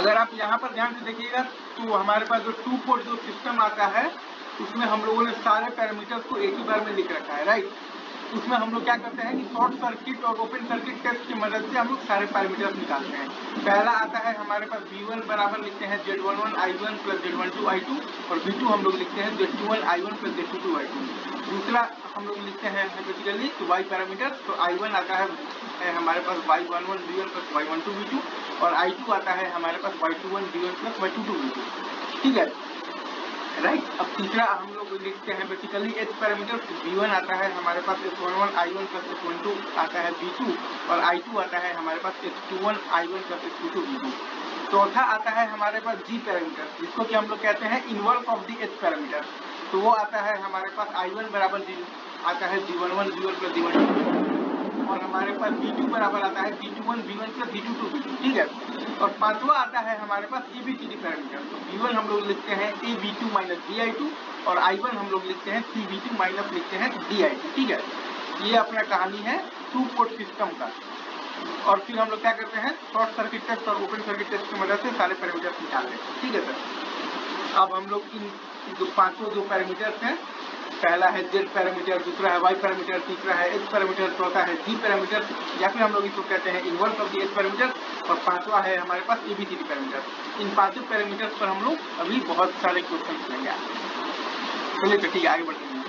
अगर आप यहाँ पर ध्यान से देखिएगा तो हमारे पास जो 2 पोर्ट जो सिस्टम आता है उसमें हम लोगों ने सारे पैरामीटर्स को एक ही बार में लिख रखा है, राइट। उसमें हम लोग क्या करते हैं कि शॉर्ट सर्किट और ओपन सर्किट टेस्ट की मदद से हम लोग सारे पैरामीटर्स निकालते हैं। पहला आता है हमारे पास V1 बराबर लिखते हैं Z11 I1 plus Z12 I2 और V2 हम लोग लिखते हैं Z21 I1 plus Z22 I2। दूसरा हम लोग लिखते हैं बेसिकली तो Y पैरामीटर, तो I1 आता है हमारे पास Y11 V1 plus Y12 V2 और I2 आता है हमारे पास Y21 V1 plus Y22 V2, ठीक है, राइट। अब तीसरा हम लोग लिखते हैं बेसिकली H पैरामीटर, V1 आता है हमारे पास H11 I1 प्लस H12 आता है V2 और I2 आता है हमारे पास H21 I1 plus H22 V2। चौथा आता है हमारे पास G पैरामीटर, जिसको कि हम लोग कहते हैं inverse of the H parameter, तो वो आता है हमारे पास I1 बराबर G आता है G11 V1 प्लस G12 और हमारे पास V2 बराबर आता है G21 V1 plus G22 V2, ठीक है। और पांचवा आता है हमारे पास ABCD पैरामीटर, तो V1 हम लोग लिखते हैं AV2 माइनस DI2 और I1 हम लोग लिखते हैं CV2 माइनस लिखते हैं DI2, ठीक है। ये अपना कहानी है 2 पोर्ट सिस्टम का। और फिर हम लोग क्या करते हैं, शॉर्ट सर्किट टेस्ट और ओपन सर्किट टेस्ट की मदद से सारे पैरामीटर्स निकाल लेते हैं, ठीक है सर। अब हम लोग इन जो पांचों जो पैरामीटर्स हैं, पहला है Z पैरामीटर, दूसरा है Y पैरामीटर, तीसरा है H पैरामीटर, चौथा है G पैरामीटर या फिर हम लोग इसको कहते हैं inverse of the H parameter और पांचवा है हमारे पास ABCD पैरामीटर। इन पांचों पैरामीटर्स पर हम लोग अभी बहुत सारे क्वेश्चन लेंगे। चलिए तो ठीक है, आगे बढ़ते हैं।